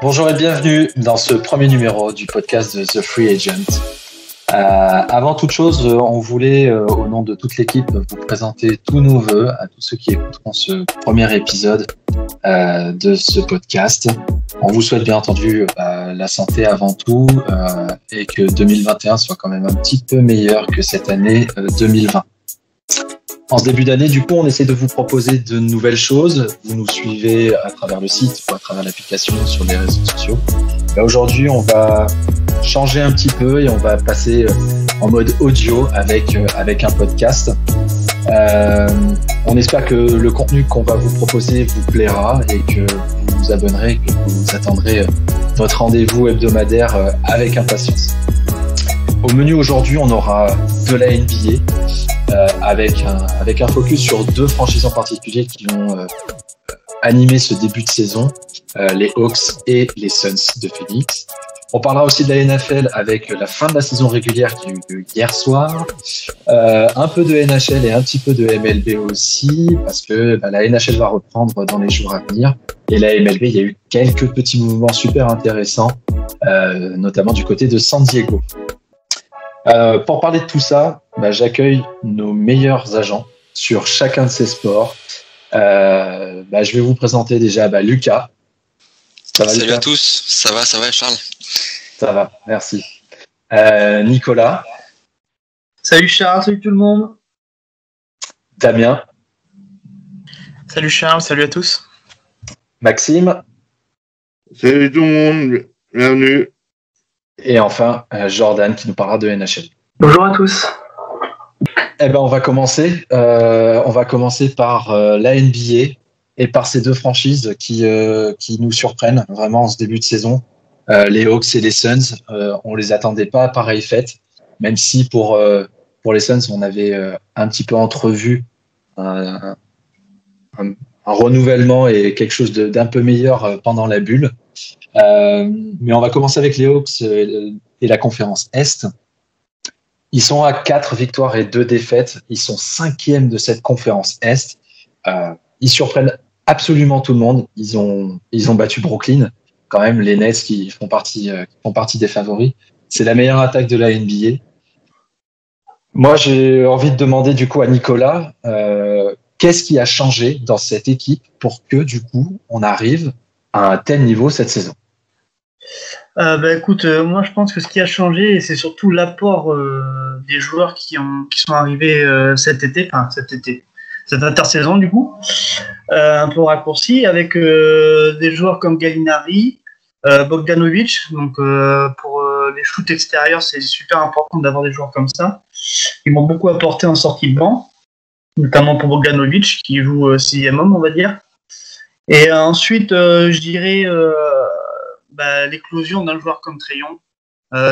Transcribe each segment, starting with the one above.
Bonjour et bienvenue dans ce premier numéro du podcast de The Free Agent. Avant toute chose, on voulait, au nom de toute l'équipe, vous présenter tous nos vœux à tous ceux qui écouteront ce premier épisode de ce podcast. On vous souhaite bien entendu la santé avant tout et que 2021 soit quand même un petit peu meilleur que cette année 2020. En ce début d'année, du coup, on essaie de vous proposer de nouvelles choses. Vous nous suivez à travers le site ou à travers l'application sur les réseaux sociaux. Là, aujourd'hui, on va changer un petit peu et on va passer en mode audio avec un podcast. On espère que le contenu qu'on va vous proposer vous plaira et que vous vous abonnerez, que vous attendrez votre rendez-vous hebdomadaire avec impatience. Au menu aujourd'hui, on aura de la NBA avec un focus sur deux franchises en particulier qui ont animé ce début de saison, les Hawks et les Suns de Phoenix. On parlera aussi de la NFL avec la fin de la saison régulière qui a eu lieu hier soir, un peu de NHL et un petit peu de MLB aussi, parce que la NHL va reprendre dans les jours à venir. Et la MLB, il y a eu quelques petits mouvements super intéressants, notamment du côté de San Diego. Pour parler de tout ça, j'accueille nos meilleurs agents sur chacun de ces sports. Je vais vous présenter déjà Lucas. Ça va, salut Lucas? À tous, ça va Charles? Ça va, merci. Nicolas. Salut Charles, salut tout le monde. Damien. Salut Charles, salut à tous. Maxime. Salut tout le monde, bienvenue. Et enfin, Jordan qui nous parlera de NHL. Bonjour à tous. On va commencer. On va commencer par la NBA et par ces deux franchises qui nous surprennent vraiment en ce début de saison. Les Hawks et les Suns, on les attendait pas à pareille fête, même si pour les Suns, on avait un petit peu entrevu un renouvellement et quelque chose d'un peu meilleur pendant la bulle. Mais on va commencer avec les Hawks et la conférence Est. Ils sont à 4 victoires et 2 défaites. Ils sont 5e de cette conférence Est. Ils surprennent absolument tout le monde. Ils ont battu Brooklyn. Quand même, les Nets qui font partie des favoris. C'est la meilleure attaque de la NBA. Moi, j'ai envie de demander du coup à Nicolas, qu'est-ce qui a changé dans cette équipe pour que du coup, on arrive à un tel niveau cette saison? Écoute, moi je pense que ce qui a changé, c'est surtout l'apport des joueurs qui sont arrivés cette intersaison du coup, un peu raccourci, avec des joueurs comme Gallinari, Bogdanovic. Donc pour les shoots extérieurs, c'est super important d'avoir des joueurs comme ça. Ils m'ont beaucoup apporté en sortie de banc, notamment pour Bogdanovic qui joue 6e homme, on va dire. Et ensuite, je dirais l'éclosion d'un joueur comme Trae Young.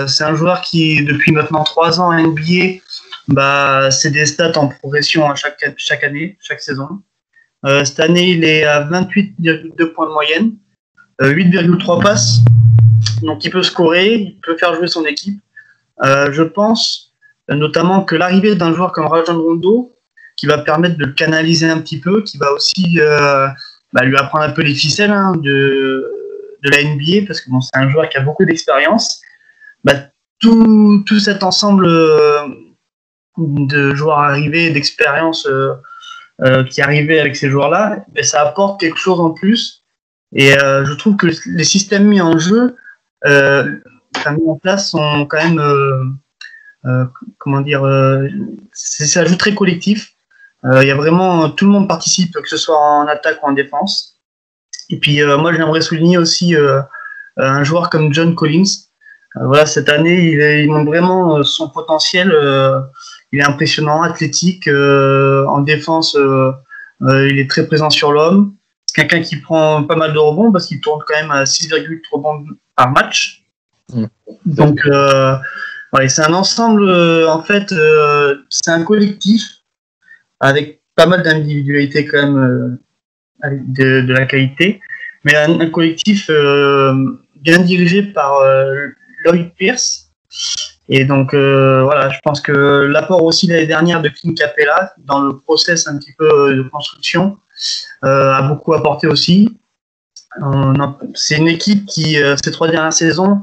C'est un joueur qui, depuis maintenant 3 ans à NBA, c'est des stats en progression à chaque année, chaque saison. Cette année, il est à 28,2 points de moyenne, 8,3 passes. Donc, il peut scorer, il peut faire jouer son équipe. Je pense notamment que l'arrivée d'un joueur comme Rajon Rondo, qui va permettre de le canaliser un petit peu, qui va aussi lui apprendre un peu les ficelles de la NBA, parce que c'est un joueur qui a beaucoup d'expérience. Tout cet ensemble de joueurs arrivés, d'expérience qui arrivaient avec ces joueurs-là, ça apporte quelque chose en plus. Et je trouve que les systèmes mis en jeu, mis en place, sont quand même, c'est un jeu très collectif. Il y a vraiment, tout le monde participe, que ce soit en attaque ou en défense. Et puis moi j'aimerais souligner aussi un joueur comme John Collins. Cette année il montre vraiment son potentiel. Il est impressionnant, athlétique, en défense il est très présent sur l'homme. C'est quelqu'un qui prend pas mal de rebonds parce qu'il tourne quand même à 6,8 rebonds par match. Donc c'est un ensemble, c'est un collectif avec pas mal d'individualités quand même, de la qualité, mais un collectif bien dirigé par Lloyd Pierce Et donc voilà, je pense que l'apport aussi l'année dernière de Clint Capella dans le process un petit peu de construction a beaucoup apporté aussi. C'est une équipe qui, ces 3 dernières saisons,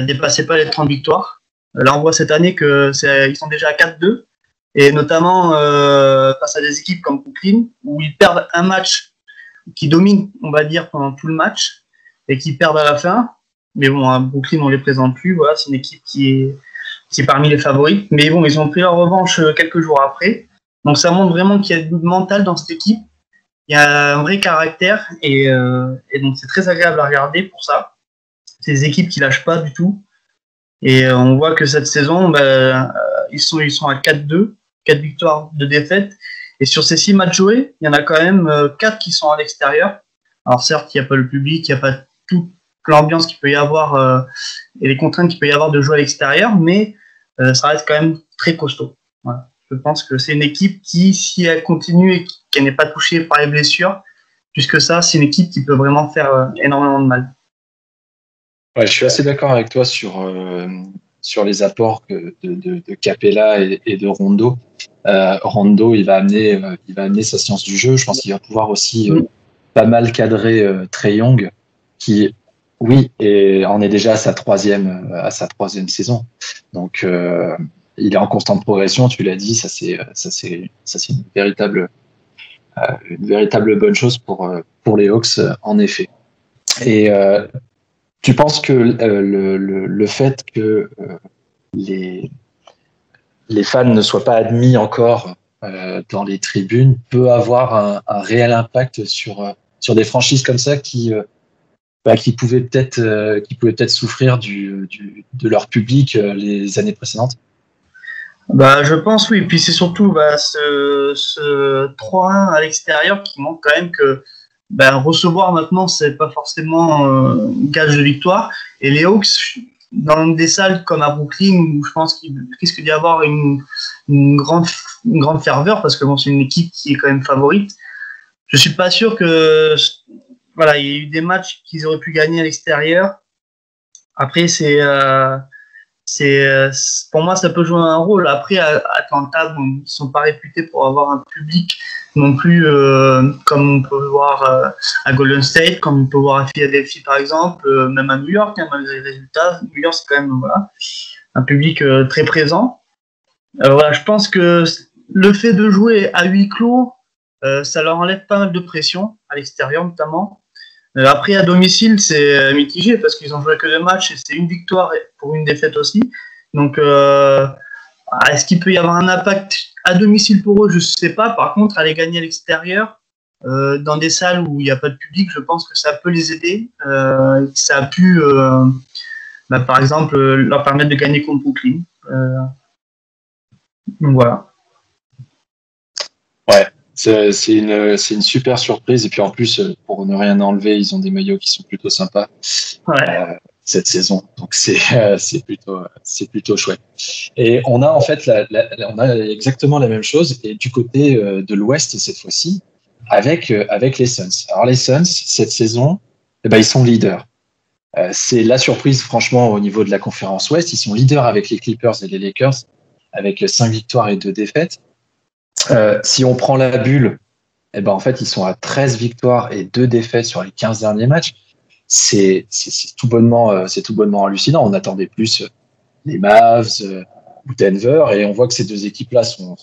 dépassait pas les 30 victoires. Là, on voit cette année ils sont déjà à 4-2, et notamment face à des équipes comme Brooklyn, où ils perdent un match qui domine, on va dire, pendant tout le match, et qui perdent à la fin. Mais bon, à Brooklyn, on les présente plus. Voilà, c'est une équipe qui est parmi les favoris. Mais bon, ils ont pris leur revanche quelques jours après. Donc ça montre vraiment qu'il y a du mental dans cette équipe. Il y a un vrai caractère, et donc c'est très agréable à regarder pour ça. C'est des équipes qui lâchent pas du tout. Et on voit que cette saison, ils sont à 4-2, 4 victoires, 2 défaites. Et sur ces 6 matchs joués, il y en a quand même 4 qui sont à l'extérieur. Alors certes, il n'y a pas le public, il n'y a pas toute l'ambiance qu'il peut y avoir et les contraintes qu'il peut y avoir de jouer à l'extérieur, mais ça reste quand même très costaud. Voilà. Je pense que c'est une équipe qui, si elle continue et qu'elle n'est pas touchée par les blessures, plus que ça, c'est une équipe qui peut vraiment faire énormément de mal. Ouais, je suis assez d'accord avec toi sur les apports de Capella et de Rondo. Rondo, il va amener sa science du jeu. Je pense qu'il va pouvoir aussi pas mal cadrer Trae Young, qui, oui, en est déjà à sa troisième saison. Donc, il est en constante progression. Tu l'as dit, ça c'est une véritable bonne chose pour les Hawks, en effet. Et tu penses que le fait que les fans ne soient pas admis encore dans les tribunes peut avoir un réel impact sur des franchises comme ça qui pouvaient peut-être souffrir de leur public les années précédentes? Je pense oui. Et puis c'est surtout ce 3-1 à l'extérieur qui montre quand même que recevoir maintenant, c'est pas forcément gage de victoire. Et les Hawks, dans des salles comme à Brooklyn, où je pense qu'il risque d'y avoir une grande ferveur, parce que bon, c'est une équipe qui est quand même favorite. Je suis pas sûr que il y a eu des matchs qu'ils auraient pu gagner à l'extérieur. Après, pour moi, ça peut jouer un rôle. Après, à Atlanta, ils sont pas réputés pour avoir un public non plus comme on peut voir à Golden State, comme on peut voir à Philadelphie par exemple, même à New York, malgré les résultats. New York, c'est quand même un public très présent. Je pense que le fait de jouer à huis clos, ça leur enlève pas mal de pression, à l'extérieur notamment. Après, à domicile, c'est mitigé parce qu'ils ont joué que 2 matchs et c'est une victoire pour une défaite aussi. Donc, est-ce qu'il peut y avoir un impact à domicile pour eux? Je ne sais pas. Par contre, aller gagner à l'extérieur, dans des salles où il n'y a pas de public, je pense que ça peut les aider. Ça a pu, par exemple, leur permettre de gagner contre Brooklyn. Donc voilà. Ouais. C'est une super surprise, et puis en plus, pour ne rien enlever, ils ont des maillots qui sont plutôt sympas cette saison, donc c'est plutôt chouette. Et on a en fait on a exactement la même chose, et du côté de l'Ouest cette fois-ci avec les Suns. Alors les Suns cette saison, ils sont leaders. C'est la surprise franchement au niveau de la conférence Ouest. Ils sont leaders avec les Clippers et les Lakers avec 5 victoires et 2 défaites. Si on prend la bulle, en fait, ils sont à 13 victoires et 2 défaites sur les 15 derniers matchs. C'est tout bonnement hallucinant. On attendait plus les Mavs ou Denver, et on voit que ces 2 équipes-là sont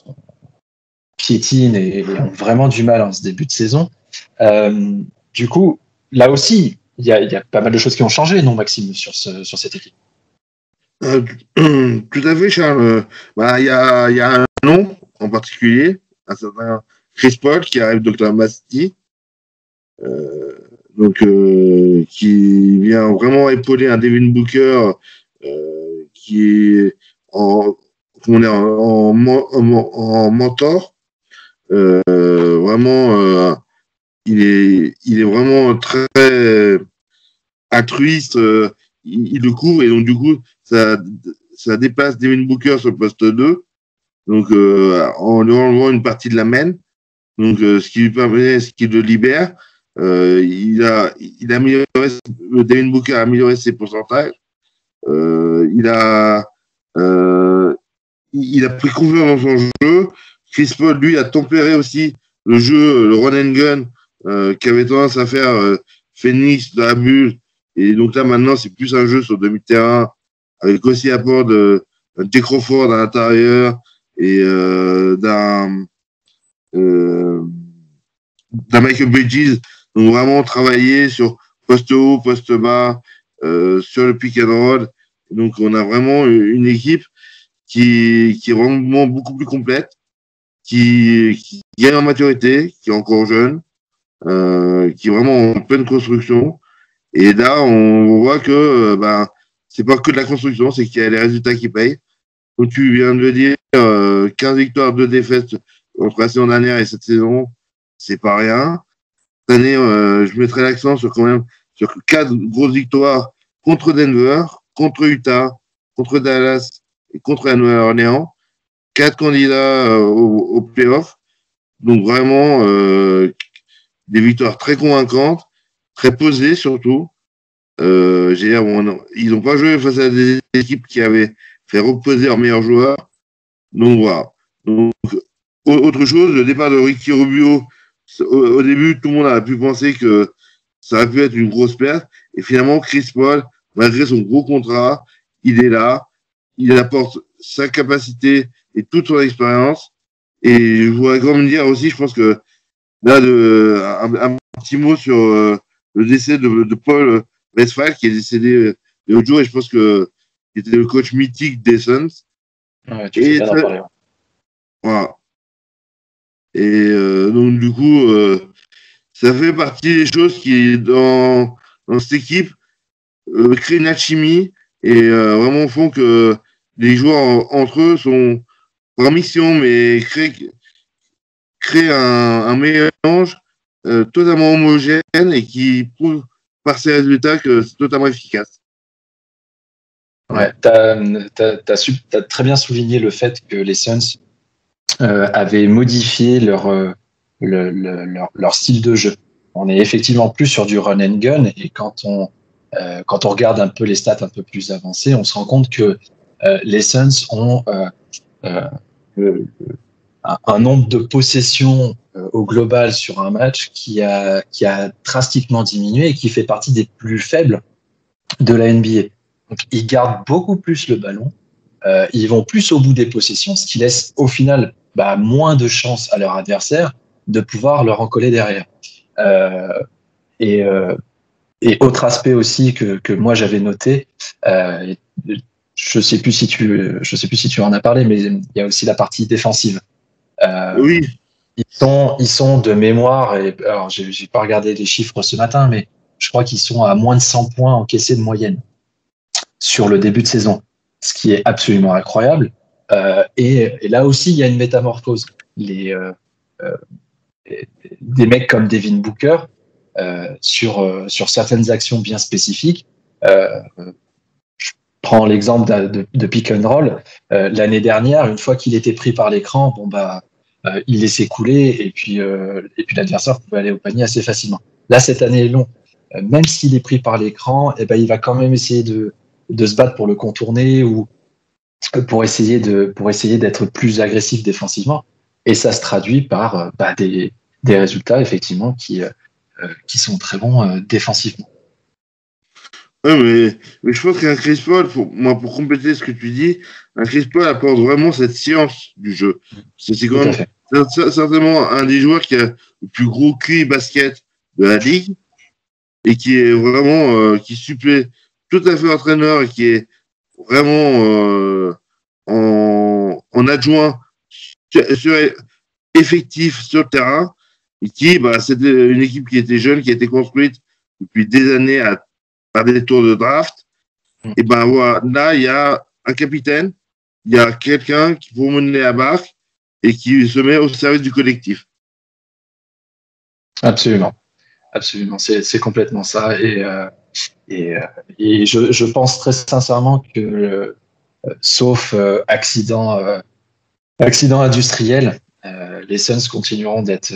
piétinent et ont vraiment du mal en ce début de saison. Du coup, là aussi, il y a pas mal de choses qui ont changé, non, Maxime, sur cette équipe? Tout à fait, Charles. Il y a un nom en particulier, un certain Chris Paul qui arrive d'Oklahoma City, qui vient vraiment épauler un Devin Booker qui est en mentor. Vraiment, il est vraiment très altruiste. Il le couvre, et donc du coup ça dépasse Devin Booker sur le poste 2. Donc, en lui enlevant une partie de la main, donc ce qui le libère, il a amélioré, Devin Booker a amélioré ses pourcentages. Il a Il a pris confiance dans son jeu. Chris Paul, lui, a tempéré aussi le jeu, le run and gun, qui avait tendance à faire Phoenix dans la bulle. Et donc là, maintenant, c'est plus un jeu sur demi-terrain, avec aussi apport d'un Jay Crawford à l'intérieur et d'un Michael Bridges. Donc vraiment travailler sur poste haut, poste bas, sur le pick and roll. Donc on a vraiment une équipe qui est vraiment beaucoup plus complète, qui gagne en maturité, qui est encore jeune, qui est vraiment en pleine construction. Et là, on voit que c'est pas que de la construction, c'est qu'il y a les résultats qui payent. Comme tu viens de le dire, 15 victoires, 2 défaites entre la saison dernière et cette saison, c'est pas rien. Cette année, je mettrai l'accent sur 4 grosses victoires contre Denver, contre Utah, contre Dallas et contre la Nouvelle-Orléans. 4 candidats au playoff. Donc vraiment des victoires très convaincantes, très posées surtout. Ils n'ont pas joué face à des équipes qui avaient fait reposer leurs meilleurs joueurs. Donc voilà. Donc, autre chose, le départ de Ricky Rubio, au début, tout le monde a pu penser que ça aurait pu être une grosse perte. Et finalement, Chris Paul, malgré son gros contrat, il est là. Il apporte sa capacité et toute son expérience. Et je voudrais quand même dire aussi, je pense que là, un petit mot sur le décès de Paul Westphal, qui est décédé l'autre jour, et je pense que il était le coach mythique des Suns. Ouais, tu fais bien d'en parler. Voilà. Et donc du coup, ça fait partie des choses qui, dans cette équipe, créent une alchimie et vraiment font que les joueurs entre eux sont en mission, mais créent un mélange totalement homogène et qui prouve par ses résultats que c'est totalement efficace. Ouais, t'as très bien souligné le fait que les Suns avaient modifié leur style de jeu. On est effectivement plus sur du run and gun, et quand on regarde un peu les stats un peu plus avancées, on se rend compte que les Suns ont un nombre de possessions au global sur un match qui a drastiquement diminué et qui fait partie des plus faibles de la NBA. Donc, ils gardent beaucoup plus le ballon, ils vont plus au bout des possessions, ce qui laisse au final moins de chances à leur adversaire de pouvoir leur en coller derrière. Et autre aspect aussi que moi j'avais noté, je sais plus si tu en as parlé, mais il y a aussi la partie défensive. Oui. Ils sont de mémoire, et alors j'ai pas regardé les chiffres ce matin, mais je crois qu'ils sont à moins de 100 points encaissés de moyenne sur le début de saison, ce qui est absolument incroyable. Et là aussi, il y a une métamorphose. Des mecs comme Devin Booker, sur certaines actions bien spécifiques, je prends l'exemple de pick and roll. L'année dernière, une fois qu'il était pris par l'écran, il laissait couler, et puis l'adversaire pouvait aller au panier assez facilement. Là, cette année est long. Même s'il est pris par l'écran, il va quand même essayer de se battre pour le contourner, ou pour essayer d'être plus agressif défensivement. Et ça se traduit par des résultats effectivement qui sont très bons défensivement. Ouais, mais je pense qu'un Chris Paul, pour compléter ce que tu dis, un Chris Paul apporte vraiment cette science du jeu. C'est quand même certainement un des joueurs qui a le plus gros QI basket de la ligue, et qui est vraiment qui supplée tout à fait l'entraîneur, et qui est vraiment en adjoint effectif sur le terrain, et qui c'était une équipe qui était jeune, qui a été construite depuis des années par des tours de draft. Et voilà, là il y a un capitaine, il y a quelqu'un qui peut mener la barque et qui se met au service du collectif. Absolument, c'est complètement ça. Et je pense très sincèrement que sauf accident industriel, les Suns continueront d'être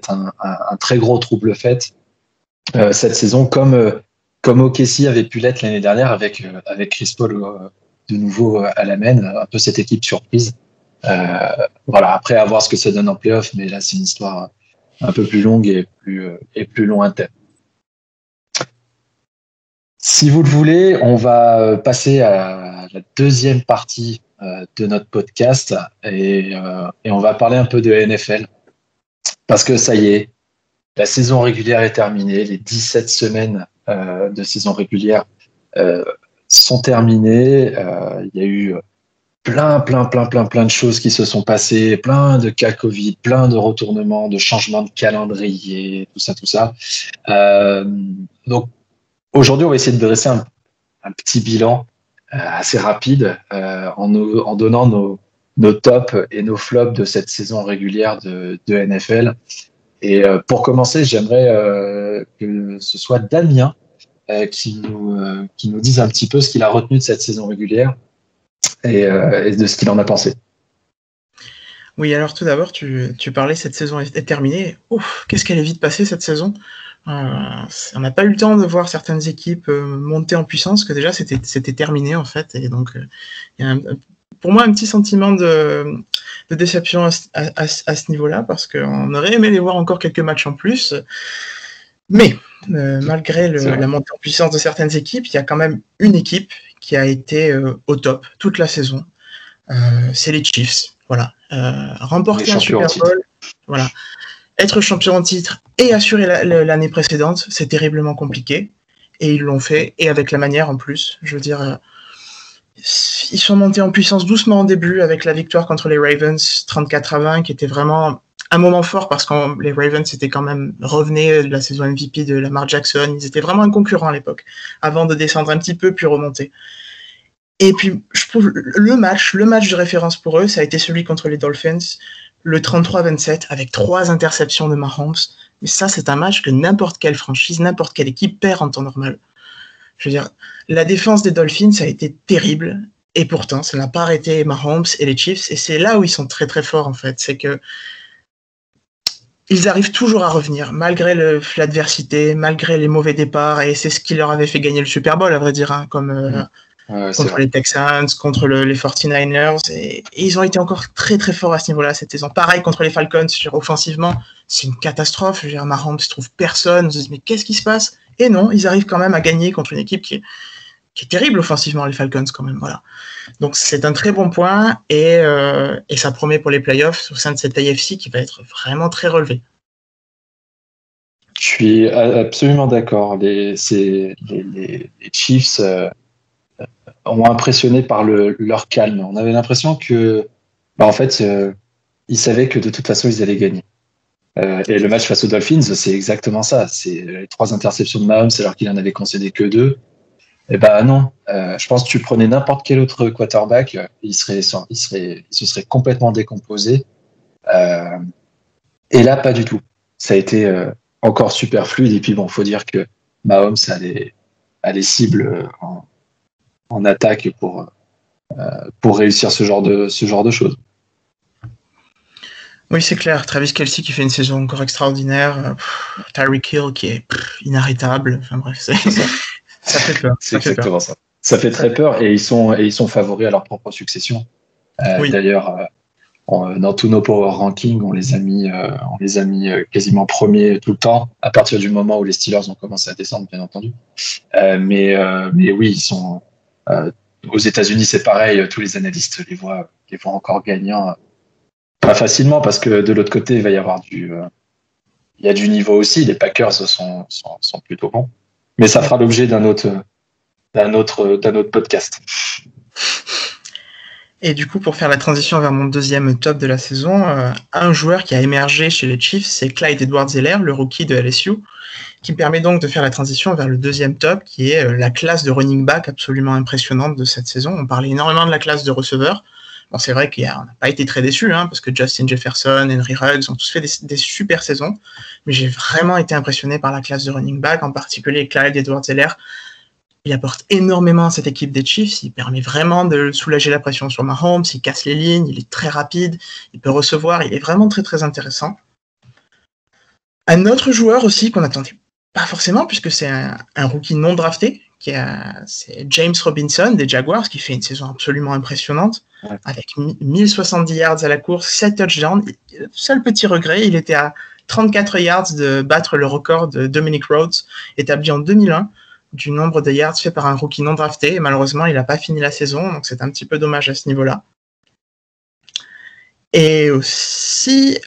un très gros trouble fait cette saison, comme OKC avait pu l'être l'année dernière avec Chris Paul de nouveau à la main, un peu cette équipe surprise. Voilà, après à voir ce que ça donne en playoff, mais là c'est une histoire un peu plus longue et plus lointaine. Si vous le voulez, on va passer à la deuxième partie de notre podcast et on va parler un peu de NFL parce que ça y est, la saison régulière est terminée, les 17 semaines de saison régulière sont terminées. Il y a eu plein de choses qui se sont passées, plein de cas Covid, plein de retournements, de changements de calendrier, tout ça. Donc aujourd'hui, on va essayer de dresser un petit bilan assez rapide en donnant nos tops et nos flops de cette saison régulière de NFL. Et pour commencer, j'aimerais que ce soit Damien qui nous dise un petit peu ce qu'il a retenu de cette saison régulière et de ce qu'il en a pensé. Oui, alors tout d'abord, tu parlais, cette saison est terminée. Ouf, qu'est-ce qu'elle est vite passée cette saison. On n'a pas eu le temps de voir certaines équipes monter en puissance, que déjà c'était terminé en fait. Et donc, il y a pour moi un petit sentiment de déception à ce niveau-là, parce qu'on aurait aimé les voir encore quelques matchs en plus. Mais malgré la montée en puissance de certaines équipes, il y a quand même une équipe qui a été au top toute la saison. C'est les Chiefs. Voilà. Remporter un Super Bowl, voilà. Être champion en titre et assurer l'année précédente, c'est terriblement compliqué. Et ils l'ont fait, et avec la manière en plus. Je veux dire, ils sont montés en puissance doucement au début avec la victoire contre les Ravens 34-20, qui était vraiment un moment fort parce que les Ravens étaient quand même revenaient de la saison MVP de Lamar Jackson. Ils étaient vraiment un concurrent à l'époque, avant de descendre un petit peu puis remonter. Et puis, je trouve le match de référence pour eux, ça a été celui contre les Dolphins, le 33-27, avec 3 interceptions de Mahomes. Mais ça, c'est un match que n'importe quelle franchise, n'importe quelle équipe perd en temps normal. Je veux dire, la défense des Dolphins a été terrible, et pourtant, ça n'a pas arrêté Mahomes et les Chiefs, et c'est là où ils sont très très forts, en fait. C'est que ils arrivent toujours à revenir, malgré l'adversité, malgré les mauvais départs, et c'est ce qui leur avait fait gagner le Super Bowl, à vrai dire, hein, comme contre les Texans, contre les 49ers, et ils ont été encore très très forts à ce niveau-là cette saison. Pareil contre les Falcons, offensivement, c'est une catastrophe. Je veux dire, Mahomes ne trouve personne, on se dit mais qu'est-ce qui se passe? Et non, ils arrivent quand même à gagner contre une équipe qui est terrible offensivement, les Falcons quand même. Voilà. Donc c'est un très bon point, et ça promet pour les playoffs au sein de cette AFC qui va être vraiment très relevée. Je suis absolument d'accord. Les Chiefs ont impressionné par leur calme. On avait l'impression que, en fait, ils savaient que de toute façon ils allaient gagner. Et le match face aux Dolphins, c'est exactement ça. C'est les 3 interceptions de Mahomes alors qu'il en avait concédé que 2. Eh ben non, je pense que tu prenais n'importe quel autre quarterback, il se serait complètement décomposé. Et là, pas du tout. Ça a été encore super fluide. Et puis bon, faut dire que Mahomes a les cibles en attaque pour réussir ce genre de choses. Oui, c'est clair. Travis Kelce qui fait une saison encore extraordinaire. Tyreek Hill qui est inarrêtable. Enfin bref, ça fait peur. C'est exactement ça. Ça fait très peur, et ils sont favoris à leur propre succession. Oui. D'ailleurs, dans tous nos power rankings, on les a mis quasiment premiers tout le temps, à partir du moment où les Steelers ont commencé à descendre, bien entendu. Mais oui, ils sont aux États-Unis, c'est pareil. Tous les analystes les voient encore gagnants, pas facilement, parce que de l'autre côté, il va y avoir il y a du niveau aussi. Les Packers sont plutôt bons. Mais ça fera l'objet d'un autre podcast. Et du coup, pour faire la transition vers mon deuxième top de la saison, un joueur qui a émergé chez les Chiefs, c'est Clyde Edwards-Helaire, le rookie de LSU, qui me permet donc de faire la transition vers le deuxième top, qui est la classe de running back absolument impressionnante de cette saison. On parlait énormément de la classe de receveurs. Bon, c'est vrai qu'on n'a pas été très déçus, parce que Justin Jefferson, Henry Ruggs ont tous fait des super saisons, mais j'ai vraiment été impressionné par la classe de running back, en particulier Clyde Edwards-Helaire. Il apporte énormément à cette équipe des Chiefs, il permet vraiment de soulager la pression sur Mahomes, il casse les lignes, il est très rapide, il peut recevoir, il est vraiment très très intéressant. Un autre joueur aussi qu'on n'attendait pas forcément, puisque c'est un rookie non drafté, c'est James Robinson des Jaguars qui fait une saison absolument impressionnante, avec 1070 yards à la course, 7 touchdowns. Seul petit regret, il était à 34 yards de battre le record de Dominic Rhodes, établi en 2001, du nombre de yards fait par un rookie non drafté. Et malheureusement, il n'a pas fini la saison, donc c'est un petit peu dommage à ce niveau-là. Et aussi,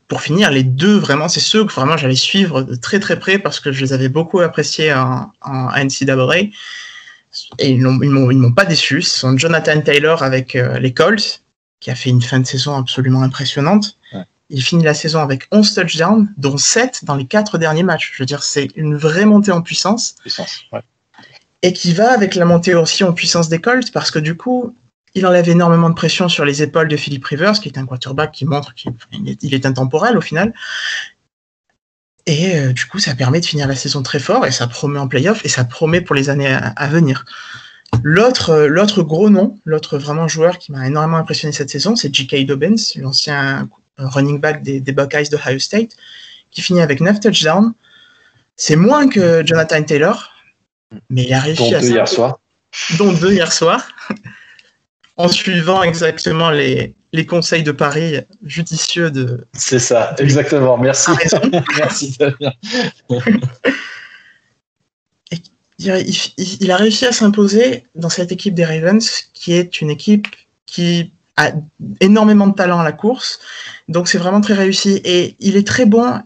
pour finir, les deux, vraiment, c'est ceux que vraiment j'allais suivre de très très près parce que je les avais beaucoup appréciés en NCAA. Et ils m'ont pas déçu. Ce sont Jonathan Taylor avec les Colts, qui a fait une fin de saison absolument impressionnante. Ouais. Il finit la saison avec 11 touchdowns, dont 7 dans les 4 derniers matchs. Je veux dire, c'est une vraie montée en puissance. Ouais. Et qui va avec la montée aussi en puissance des Colts parce que du coup, il enlève énormément de pression sur les épaules de Philip Rivers, qui est un quarterback qui montre qu'il est intemporel au final. Et du coup, ça permet de finir la saison très fort et ça promet en playoff et ça promet pour les années à venir. L'autre gros nom, l'autre vraiment joueur qui m'a énormément impressionné cette saison, c'est J.K. Dobbins, l'ancien running back des Buckeyes d'Ohio State, qui finit avec 9 touchdowns. C'est moins que Jonathan Taylor, mais il a réussi à... Dont 2 hier soir. En suivant exactement les conseils de Paris judicieux de... C'est ça, exactement. Merci. Merci, Damien. Il a réussi à s'imposer dans cette équipe des Ravens, qui est une équipe qui a énormément de talent à la course. Donc, c'est vraiment très réussi. Et il est très bon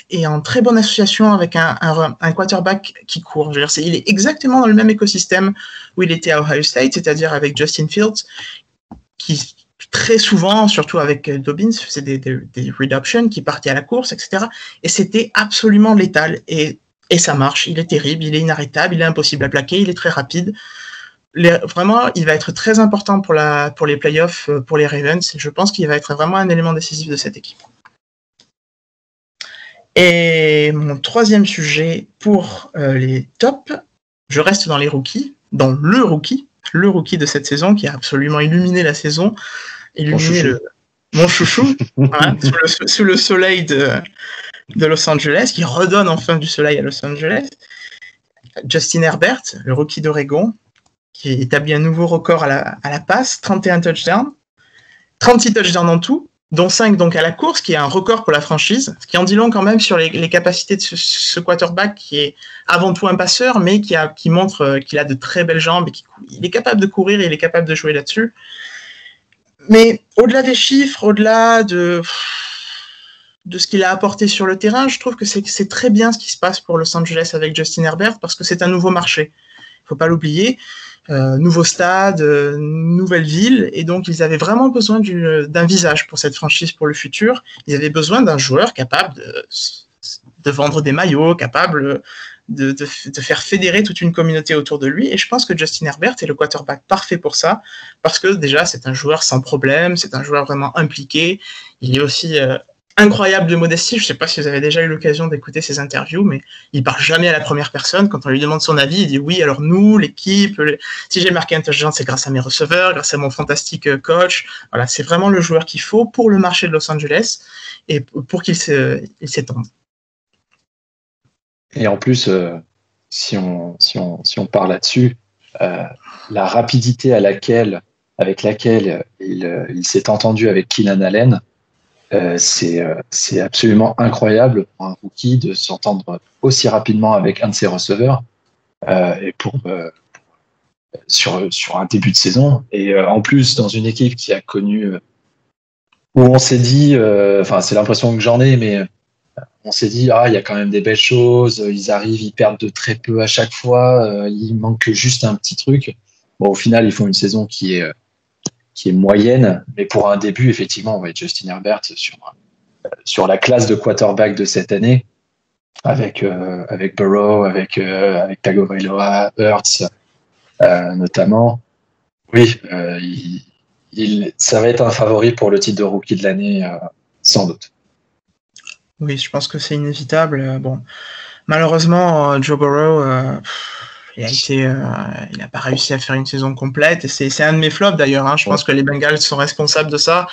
et en très bonne association avec un quarterback qui court. Je veux dire, il est exactement dans le même écosystème où il était à Ohio State, c'est-à-dire avec Justin Fields, qui très souvent, surtout avec Dobbins, faisait des read options, qui partait à la course, etc. Et c'était absolument létal. Et ça marche. Il est terrible, il est inarrêtable, il est impossible à plaquer, il est très rapide. Vraiment, il va être très important pour les playoffs pour les Ravens. Je pense qu'il va être vraiment un élément décisif de cette équipe. Et mon troisième sujet pour les tops, je reste dans les rookies, dans le rookie de cette saison qui a absolument illuminé la saison, mon chouchou, voilà, sous le soleil de Los Angeles, qui redonne enfin du soleil à Los Angeles. Justin Herbert, le rookie d'Oregon, qui établit un nouveau record à la passe, 31 touchdowns, 36 touchdowns en tout, dont 5 donc à la course, qui est un record pour la franchise, ce qui en dit long quand même sur les capacités de ce quarterback qui est avant tout un passeur, mais qui montre qu'il a de très belles jambes et il est capable de courir et il est capable de jouer là-dessus. Mais au-delà des chiffres, au-delà de ce qu'il a apporté sur le terrain, je trouve que c'est très bien ce qui se passe pour Los Angeles avec Justin Herbert, parce que c'est un nouveau marché. Il ne faut pas l'oublier. Nouveau stade, nouvelle ville, et donc ils avaient vraiment besoin d'un visage pour cette franchise pour le futur. Ils avaient besoin d'un joueur capable de vendre des maillots, capable de faire fédérer toute une communauté autour de lui, et je pense que Justin Herbert est le quarterback parfait pour ça, parce que déjà c'est un joueur sans problème, c'est un joueur vraiment impliqué, il est aussi incroyable de modestie. Je ne sais pas si vous avez déjà eu l'occasion d'écouter ses interviews, mais il parle jamais à la première personne. Quand on lui demande son avis, il dit oui, alors nous, l'équipe, si j'ai marqué un touchdown, c'est grâce à mes receveurs, grâce à mon fantastique coach. Voilà, c'est vraiment le joueur qu'il faut pour le marché de Los Angeles et pour qu'il s'étende. Et en plus, si on part là-dessus, la rapidité avec laquelle il s'est entendu avec Keenan Allen, c'est absolument incroyable pour un rookie de s'entendre aussi rapidement avec un de ses receveurs et sur un début de saison, et en plus dans une équipe qui a connu où on s'est dit, c'est l'impression que j'en ai, mais on s'est dit il y a quand même des belles choses, ils arrivent, ils perdent de très peu à chaque fois, il manque juste un petit truc. Bon, au final ils font une saison qui est moyenne, mais pour un début, effectivement, on va être Justin Herbert sur la classe de quarterback de cette année, avec Burrow, avec Tagovailoa, Hurts, notamment. Oui, ça va être un favori pour le titre de rookie de l'année, sans doute. Oui, je pense que c'est inévitable. Bon, malheureusement, Joe Burrow, il n'a pas réussi à faire une saison complète, et c'est un de mes flops d'ailleurs, hein. Je pense que les Bengals sont responsables de ça.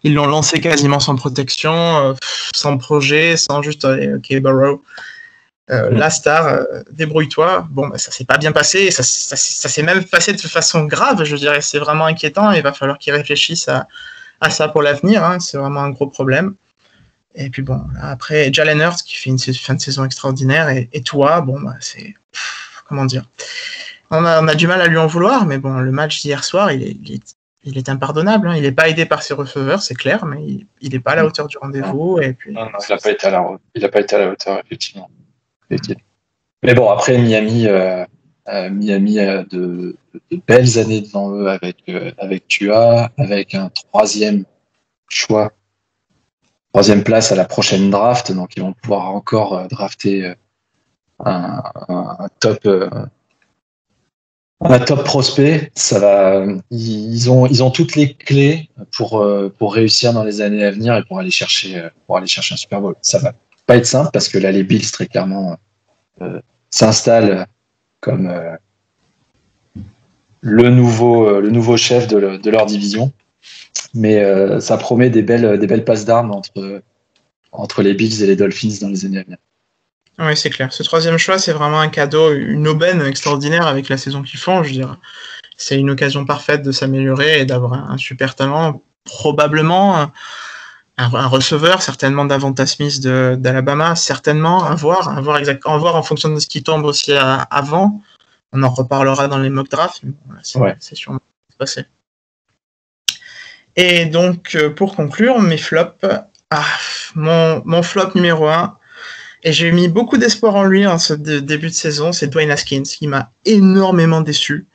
Ils l'ont lancé quasiment sans protection, sans projet, sans juste ok, Burrow, la star, débrouille-toi. Bon, ça s'est pas bien passé, ça s'est même passé de façon grave, je dirais. C'est vraiment inquiétant. Il va falloir qu'ils réfléchissent à ça pour l'avenir. Hein. C'est vraiment un gros problème. Et puis bon, après, Jalen Hurts qui fait une fin de saison extraordinaire et toi, bon, c'est comment dire. On a du mal à lui en vouloir, mais bon, le match d'hier soir, il est impardonnable. Hein. Il n'est pas aidé par ses receveurs, c'est clair, mais il n'est pas à la hauteur du rendez-vous. Et puis, non, il n'a pas été à la hauteur, effectivement. Mais bon, après, Miami a de belles années devant eux avec Tua, avec un troisième place à la prochaine draft. Donc, ils vont pouvoir encore drafter un top prospect. Ça va. Ils ont toutes les clés pour réussir dans les années à venir et pour aller chercher un Super Bowl. Ça va pas être simple parce que là, les Bills très clairement s'installent comme le nouveau chef de leur division. Mais ça promet des belles passes d'armes entre les Bills et les Dolphins dans les années à venir. Oui, c'est clair. Ce troisième choix, c'est vraiment un cadeau, une aubaine extraordinaire avec la saison qu'ils font. Je veux dire, c'est une occasion parfaite de s'améliorer et d'avoir un super talent. Probablement un receveur, certainement Davonta Smith d'Alabama, certainement à voir en fonction de ce qui tombe aussi avant. On en reparlera dans les mock drafts. Mais bon, c'est sûrement passé. Et donc, pour conclure, mes flops. Mon flop numéro 1. Et j'ai mis beaucoup d'espoir en lui en ce début de saison, c'est Dwayne Haskins, qui m'a énormément déçu.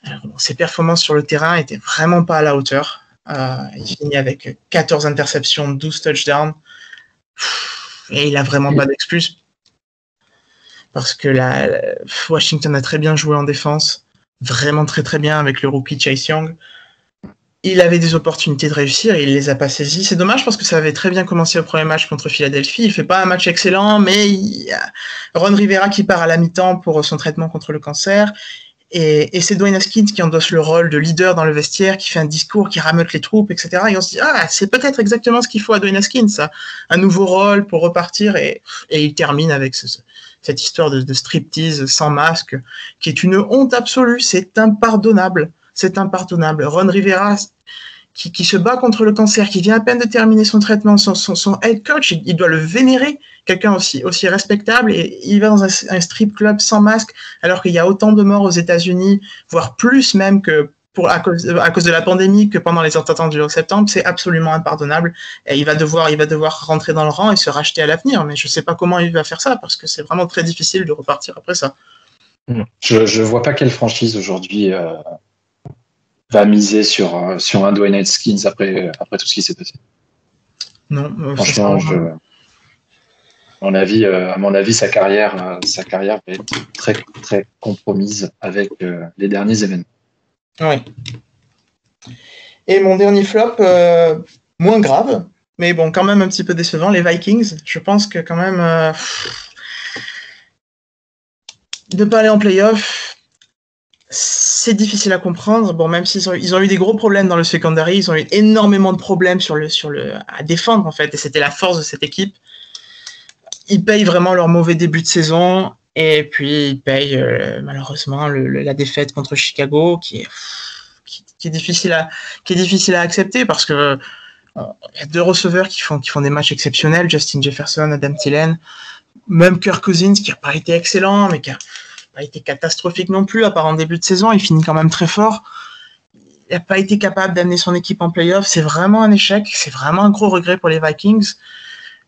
Alors, ses performances sur le terrain étaient vraiment pas à la hauteur. Il finit avec 14 interceptions, 12 touchdowns. Et il a vraiment pas d'excuse. Parce que Washington a très bien joué en défense. Vraiment très très bien avec le rookie Chase Young. Il avait des opportunités de réussir et il les a pas saisies. C'est dommage parce que ça avait très bien commencé au premier match contre Philadelphie. Il fait pas un match excellent, mais il y a Ron Rivera qui part à la mi-temps pour son traitement contre le cancer. Et c'est Dwayne Haskins qui endosse le rôle de leader dans le vestiaire, qui fait un discours, qui rameute les troupes, etc. Et on se dit, c'est peut-être exactement ce qu'il faut à Dwayne Haskins, ça. Un nouveau rôle pour repartir. Et il termine avec cette histoire de striptease sans masque, qui est une honte absolue. C'est impardonnable. C'est impardonnable. Ron Rivera, qui se bat contre le cancer, qui vient à peine de terminer son traitement, son head coach, il doit le vénérer, quelqu'un aussi respectable, et il va dans un strip club sans masque, alors qu'il y a autant de morts aux États-Unis, voire plus même que à cause de la pandémie que pendant les attentats du 11 septembre. C'est absolument impardonnable. Et il va devoir rentrer dans le rang et se racheter à l'avenir. Mais je ne sais pas comment il va faire ça, parce que c'est vraiment très difficile de repartir après ça. Je vois pas quelle franchise aujourd'hui va miser sur un Dwayne Haskins après tout ce qui s'est passé. Non, franchement, à mon avis, sa carrière va être très très compromise avec les derniers événements. Oui. Et mon dernier flop, moins grave, mais bon, quand même un petit peu décevant, les Vikings. Je pense que quand même de pas aller en play-off, c'est difficile à comprendre. Bon, même s'ils ont eu des gros problèmes dans le secondary, ils ont eu énormément de problèmes à défendre en fait, et c'était la force de cette équipe. Ils payent vraiment leur mauvais début de saison, et puis ils payent malheureusement la défaite contre Chicago, qui est difficile à accepter parce que il y a deux receveurs qui font des matchs exceptionnels, Justin Jefferson, Adam Thielen, même Kirk Cousins qui a pas été excellent, mais qui a pas été catastrophique non plus, à part en début de saison. Il finit quand même très fort. Il n'a pas été capable d'amener son équipe en play-off. C'est vraiment un échec. C'est vraiment un gros regret pour les Vikings.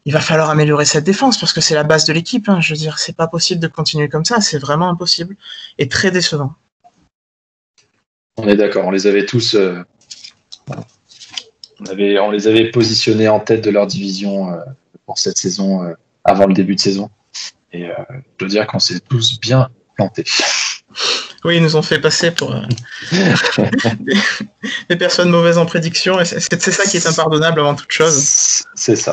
Il va falloir améliorer cette défense parce que c'est la base de l'équipe. Hein. Je veux dire, c'est pas possible de continuer comme ça. C'est vraiment impossible et très décevant. On est d'accord. On les avait tous. On les avait positionnés en tête de leur division pour cette saison avant le début de saison. Et je dois dire qu'on s'est tous bien plantés. Oui, ils nous ont fait passer pour des personnes mauvaises en prédiction. Et c'est ça qui est impardonnable avant toute chose. C'est ça.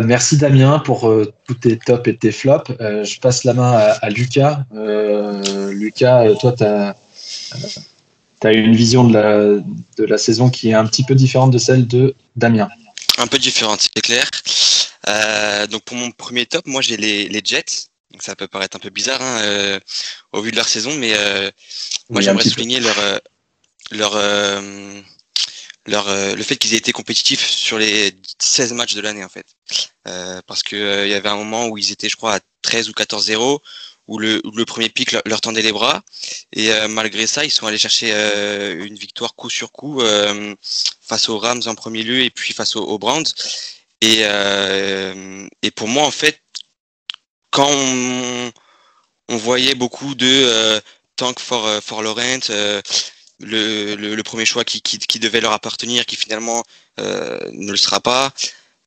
Merci Damien pour tous tes tops et tes flops. Je passe la main à Lucas. Lucas, toi, tu as une vision de la saison qui est un petit peu différente de celle de Damien. Un peu différente, c'est clair. Donc pour mon premier top, moi j'ai les Jets. Donc ça peut paraître un peu bizarre au vu de leur saison, mais moi j'aimerais souligner le fait qu'ils aient été compétitifs sur les 16 matchs de l'année en fait. Parce que il y avait un moment où ils étaient, je crois, à 13 ou 14-0, où le premier pick leur tendait les bras, et malgré ça, ils sont allés chercher une victoire coup sur coup face aux Rams en premier lieu, et puis face aux Browns. Et pour moi, en fait, quand on voyait beaucoup de tank for Lawrence, le premier choix qui devait leur appartenir, qui finalement ne le sera pas.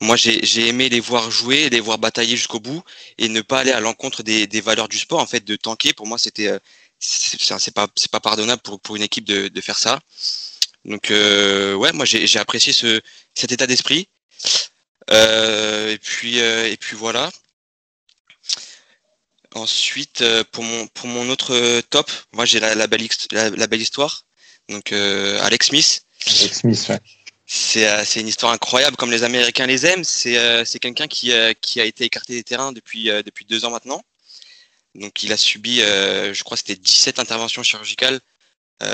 Moi, j'ai aimé les voir jouer, les voir batailler jusqu'au bout, et ne pas aller à l'encontre des valeurs du sport. En fait, de tanker, pour moi, c'est pas pardonnable pour une équipe de faire ça. Donc ouais, moi j'ai apprécié cet état d'esprit. Et puis voilà. Ensuite, pour mon autre top, moi j'ai la belle histoire. Donc Alex Smith. Alex Smith, ouais. C'est une histoire incroyable, comme les Américains les aiment. C'est quelqu'un qui a été écarté des terrains depuis 2 ans maintenant. Donc il a subi, je crois que c'était 17 interventions chirurgicales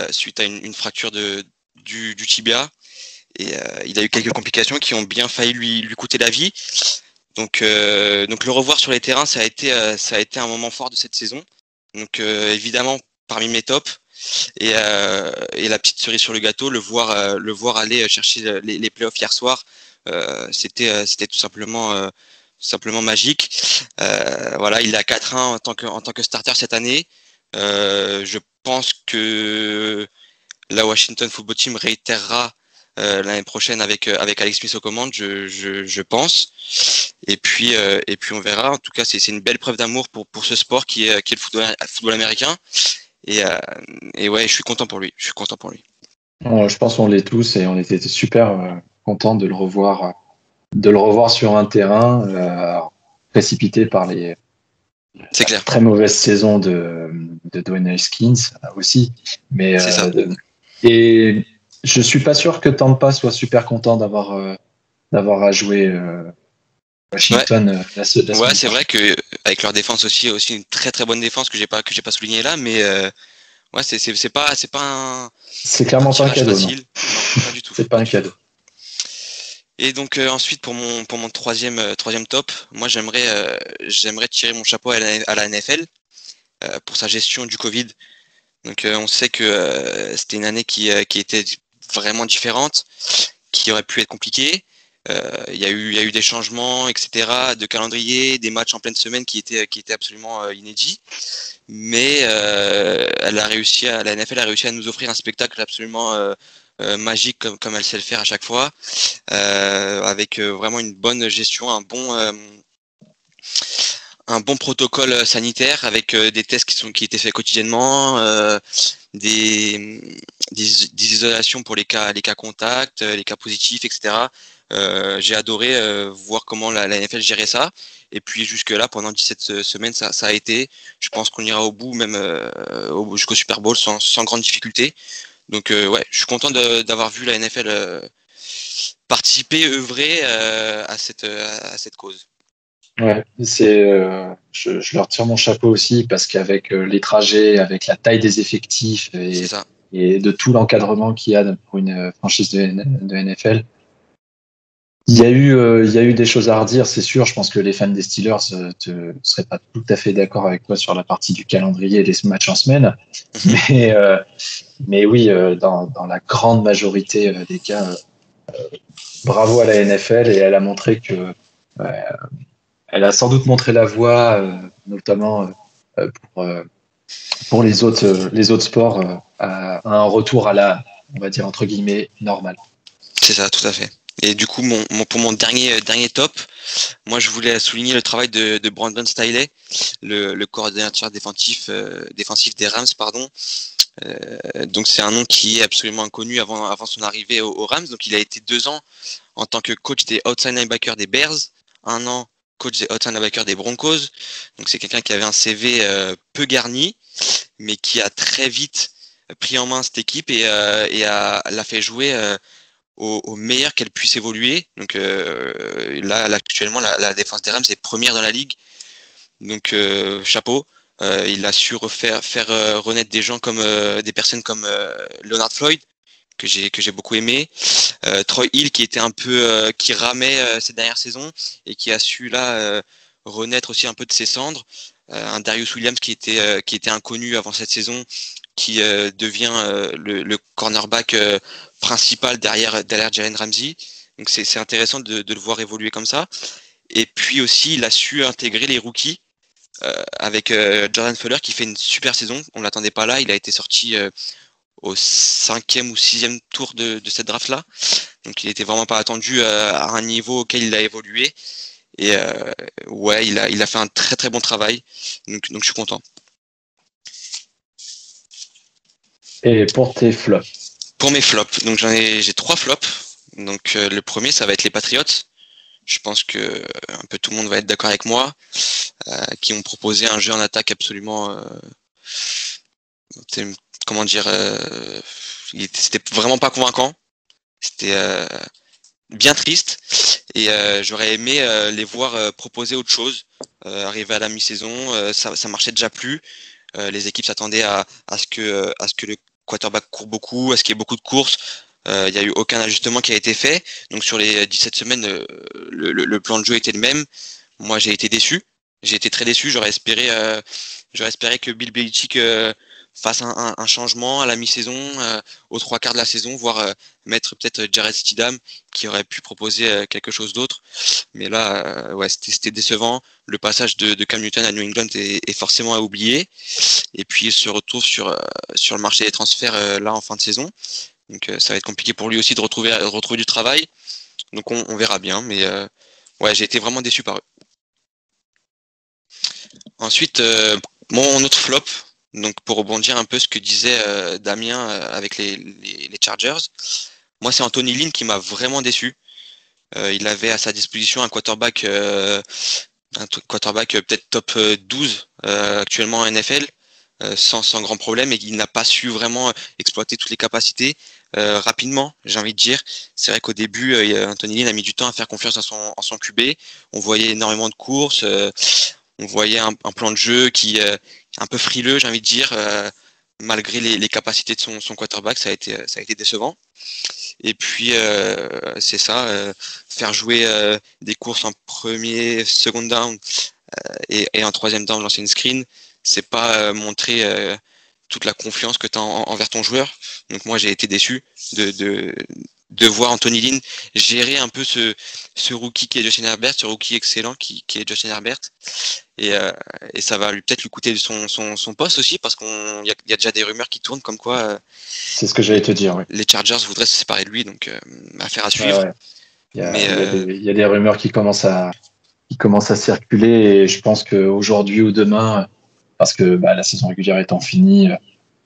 suite à une fracture du tibia. Et il a eu quelques complications qui ont bien failli lui coûter la vie. Donc le revoir sur les terrains, ça a été un moment fort de cette saison. Donc évidemment parmi mes tops. Et la petite cerise sur le gâteau, le voir aller chercher les playoffs hier soir, c'était tout simplement magique. Voilà, il est à 4-1 en tant que starter cette année. Je pense que la Washington Football Team réitérera l'année prochaine avec Alex Smith aux commandes, je pense. Et puis on verra. En tout cas, c'est une belle preuve d'amour pour ce sport qui est le football américain. Et ouais, je suis content pour lui. Je pense qu'on l'est tous, et on était super contents de le revoir sur un terrain précipité par la très mauvaise saison de Dwayne Haskins aussi. Mais c'est ça. Et je suis pas sûr que Tampa soit super content d'avoir à jouer Washington. Ouais, ouais, c'est vrai que avec leur défense aussi une très très bonne défense que j'ai pas souligné là, mais ouais, c'est pas un. C'est clairement pas un cadeau. Facile. Non, pas du tout. C'est pas un cadeau. Et donc ensuite pour mon troisième top, moi j'aimerais tirer mon chapeau à la NFL pour sa gestion du Covid. Donc on sait que c'était une année qui était vraiment différente, qui aurait pu être compliquée. Il y a eu des changements, etc., de calendrier, des matchs en pleine semaine qui étaient absolument inédits. Mais la NFL a réussi à nous offrir un spectacle absolument magique comme elle sait le faire à chaque fois, avec vraiment une bonne gestion, un bon protocole sanitaire, avec des tests qui étaient faits quotidiennement, des isolations pour les cas contacts, les cas positifs, etc. J'ai adoré voir comment la NFL gérait ça. Et puis jusque-là, pendant 17 semaines, ça a été. Je pense qu'on ira au bout, même jusqu'au Super Bowl, sans grande difficulté. Donc ouais, je suis content d'avoir vu la NFL participer, œuvrer à cette cause. Ouais, je leur tire mon chapeau aussi, parce qu'avec les trajets, avec la taille des effectifs et de tout l'encadrement qu'il y a pour une franchise de NFL, il y a eu des choses à redire, c'est sûr. Je pense que les fans des Steelers seraient pas tout à fait d'accord avec toi sur la partie du calendrier et des matchs en semaine. Mais oui, dans la grande majorité des cas, bravo à la NFL, et elle a montré que elle a sans doute montré la voie, notamment pour les autres sports, à un retour à la, on va dire entre guillemets, normale. C'est ça, tout à fait. Et du coup, pour mon dernier top, moi je voulais souligner le travail de Brandon Staley, le coordinateur défensif des Rams, pardon. Donc c'est un nom qui est absolument inconnu avant son arrivée aux Rams. Donc il a été 2 ans en tant que coach des outside linebackers des Bears, 1 an coach des outside linebackers des Broncos. Donc c'est quelqu'un qui avait un CV peu garni, mais qui a très vite pris en main cette équipe et l'a fait jouer au meilleur qu'elle puisse évoluer. Donc là, actuellement, la défense des Rams est première dans la ligue. Donc chapeau. Il a su faire renaître des gens comme des personnes comme Leonard Floyd, que j'ai beaucoup aimé. Troy Hill, qui était un peu qui ramait ces dernières saisons et qui a su là renaître aussi un peu de ses cendres. Un Darius Williams qui était inconnu avant cette saison, qui devient le cornerback principal derrière Jalen Ramsey. Donc c'est intéressant de le voir évoluer comme ça. Et puis aussi, il a su intégrer les rookies avec Jordan Fuller qui fait une super saison. On l'attendait pas là. Il a été sorti au 5e ou 6e tour de cette draft-là. Donc il était vraiment pas attendu à un niveau auquel il a évolué. Et ouais, il a fait un très très bon travail. Donc je suis content. Et pour tes flops? Pour mes flops, donc j'ai 3 flops. Donc le premier, ça va être les Patriots. Je pense que un peu tout le monde va être d'accord avec moi, qui ont proposé un jeu en attaque absolument, comment dire, c'était vraiment pas convaincant. C'était bien triste. Et j'aurais aimé les voir proposer autre chose, arriver à la mi-saison, ça marchait déjà plus. Les équipes s'attendaient à ce que le quarterback court beaucoup, à ce qu'il y ait beaucoup de courses. Il n'y a eu aucun ajustement qui a été fait. Donc sur les 17 semaines, le plan de jeu était le même. Moi, j'ai été déçu. J'ai été très déçu. J'aurais espéré que Bill Belichick fasse un changement à la mi-saison, aux 3/4 de la saison, voire mettre peut-être Jarrett Stidham qui aurait pu proposer quelque chose d'autre. Mais là, ouais, c'était décevant. Le passage de Cam Newton à New England est forcément à oublier. Et puis il se retrouve sur le marché des transferts là en fin de saison. Donc ça va être compliqué pour lui aussi de retrouver du travail. Donc on verra bien. Mais ouais, j'ai été vraiment déçu par eux. Ensuite, mon autre flop, donc pour rebondir un peu ce que disait Damien avec les Chargers, moi c'est Anthony Lynn qui m'a vraiment déçu. Il avait à sa disposition un quarterback peut-être top 12 actuellement en NFL, sans grand problème, et il n'a pas su vraiment exploiter toutes les capacités rapidement, j'ai envie de dire. C'est vrai qu'au début, Anthony Lynn a mis du temps à faire confiance en son QB. On voyait énormément de courses, on voyait un plan de jeu qui est un peu frileux, j'ai envie de dire, malgré les capacités de son quarterback. Ça a été décevant. Et puis c'est ça, faire jouer des courses en premier, second down et en troisième down lancer une screen, c'est pas montrer toute la confiance que tu as envers ton joueur. Donc moi j'ai été déçu de voir Anthony Lynn gérer un peu ce rookie qui est Justin Herbert, ce rookie excellent qui est Justin Herbert, et ça va peut-être lui coûter son poste aussi, parce qu'il y a déjà des rumeurs qui tournent comme quoi c'est ce que j'allais te dire, ouais. Les Chargers voudraient se séparer de lui, donc affaire à suivre. Ouais. Il y a des rumeurs qui commencent à circuler, et je pense qu'aujourd'hui ou demain, parce que la saison régulière étant finie,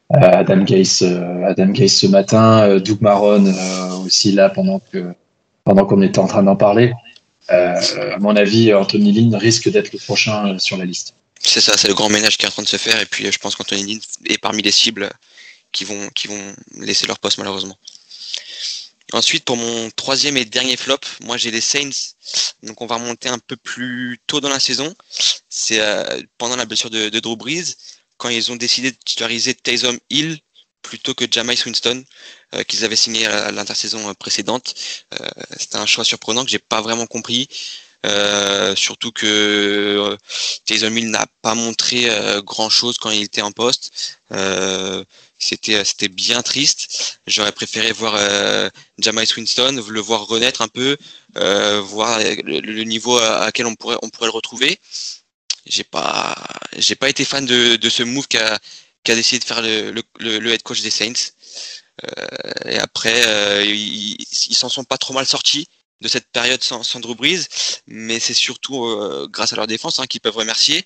Adam Gase ce matin, Doug Marrone aussi là pendant qu'on était en train d'en parler. À mon avis, Anthony Lynn risque d'être le prochain sur la liste. C'est ça, c'est le grand ménage qui est en train de se faire, et puis je pense qu'Anthony Lynn est parmi les cibles qui vont laisser leur poste malheureusement. Ensuite, pour mon troisième et dernier flop, moi j'ai les Saints. Donc on va remonter un peu plus tôt dans la saison. C'est pendant la blessure de Drew Brees, quand ils ont décidé de titulariser Taysom Hill plutôt que Jameis Winston, qu'ils avaient signé à l'intersaison précédente. C'était un choix surprenant que j'ai pas vraiment compris. Surtout que Taysom Hill n'a pas montré grand chose quand il était en poste. C'était bien triste. J'aurais préféré voir Jameis Winston, le voir renaître un peu, voir le niveau à quel on pourrait le retrouver. J'ai pas été fan de ce move qu'a décidé de faire le head coach des Saints. Et après, ils s'en sont pas trop mal sortis de cette période sans Drew Brees, mais c'est surtout grâce à leur défense qu'ils peuvent remercier,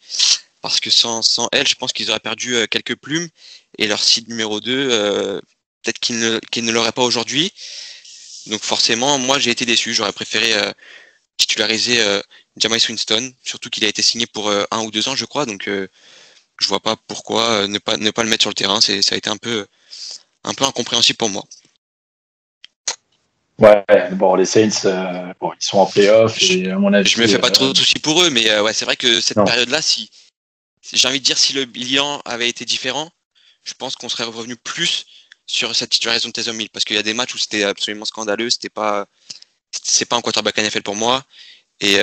parce que sans elle, je pense qu'ils auraient perdu quelques plumes, et leur seed numéro 2, peut-être qu'ils ne l'auraient pas aujourd'hui. Donc forcément, moi j'ai été déçu. J'aurais préféré titulariser Jameis Winston, surtout qu'il a été signé pour 1 ou 2 ans, je crois. Donc je vois pas pourquoi ne pas le mettre sur le terrain. Ça a été un peu incompréhensible pour moi. Ouais, bon, les Saints, ils sont en playoff et à mon avis. Je me fais pas trop de soucis pour eux, mais ouais, c'est vrai que cette Non. période-là, si j'ai envie de dire, si le bilan avait été différent, je pense qu'on serait revenu plus sur cette titularisation de Taysom Hill, parce qu'il y a des matchs où c'était absolument scandaleux, c'est pas un quarterback NFL pour moi, et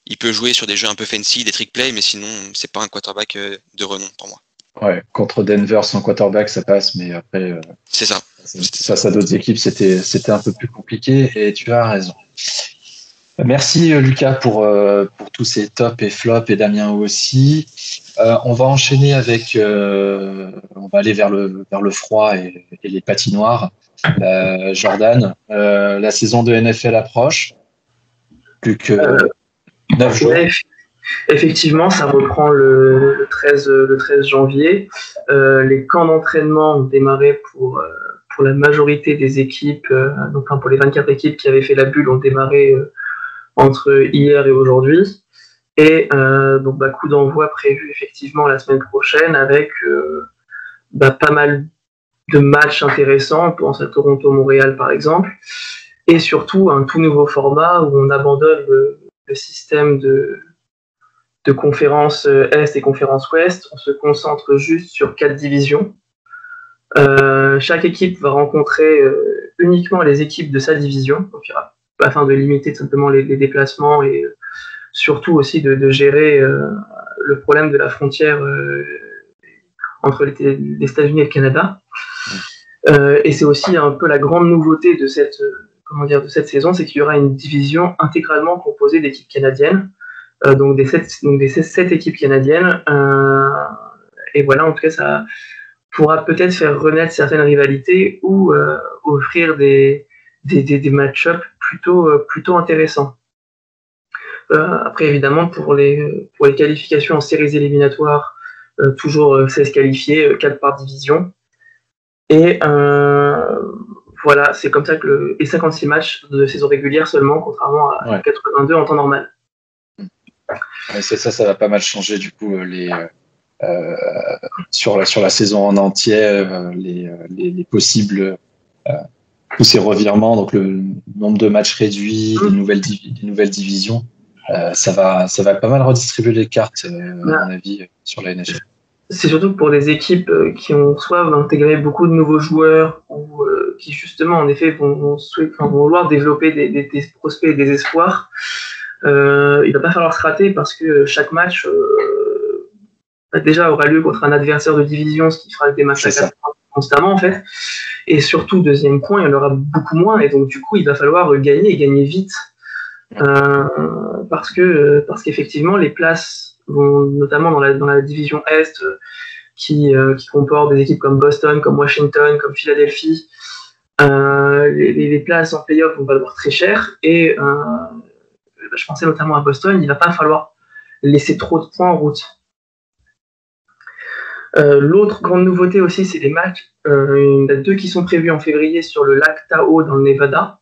il peut jouer sur des jeux un peu fancy, des trick plays, mais sinon c'est pas un quarterback de renom pour moi. Ouais, contre Denver sans quarterback, ça passe, mais après, C'est ça. face à d'autres équipes, c'était un peu plus compliqué, et tu as raison. Merci Lucas pour tous ces tops et flops, et Damien aussi. On va enchaîner avec, on va aller vers le froid et les patinoires. Jordan, la saison de NFL approche. Plus que 9 jours. Ouais, effectivement, ça reprend le 13 janvier. Les camps d'entraînement ont démarré pour la majorité des équipes, donc pour les 24 équipes qui avaient fait la bulle, ont démarré entre hier et aujourd'hui. Et donc coup d'envoi prévu effectivement la semaine prochaine avec pas mal de matchs intéressants. On pense à Toronto-Montréal par exemple. Et surtout un tout nouveau format où on abandonne le système de conférence Est et conférence Ouest. On se concentre juste sur 4 divisions. Chaque équipe va rencontrer uniquement les équipes de sa division, afin de limiter simplement les déplacements et surtout aussi de gérer le problème de la frontière entre les États-Unis et le Canada. Et c'est aussi un peu la grande nouveauté de cette saison, c'est qu'il y aura une division intégralement composée d'équipes canadiennes, donc des 7 équipes canadiennes. Et voilà, en tout cas, ça pourra peut-être faire renaître certaines rivalités ou offrir des match-ups plutôt intéressants. Après, évidemment, pour les qualifications en séries éliminatoires, toujours 16 qualifiés, 4 par division. Et voilà, c'est comme ça que et 56 matchs de saison régulière seulement, contrairement à 82 en temps normal. Ouais, ça va pas mal changer du coup sur la saison en entier, les possibles tous ces revirements, donc le nombre de matchs réduits, des nouvelles divisions. Ça va pas mal redistribuer les cartes, à mon avis, sur la NHL. C'est surtout pour des équipes qui ont soit intégré beaucoup de nouveaux joueurs ou qui justement en effet vont vouloir développer des prospects et des espoirs. Il va pas falloir se rater parce que chaque match déjà aura lieu contre un adversaire de division, ce qui fera des matchs constamment en fait. Et surtout, deuxième point, il y en aura beaucoup moins et donc du coup il va falloir gagner vite parce qu'effectivement les places vont, notamment dans la division Est, qui comporte des équipes comme Boston, comme Washington, comme Philadelphie. Les places en play-off vont valoir très cher et je pensais notamment à Boston, il ne va pas falloir laisser trop de points en route. L'autre grande nouveauté aussi, c'est les matchs. Il y en a 2 qui sont prévus en février sur le lac Tahoe dans le Nevada.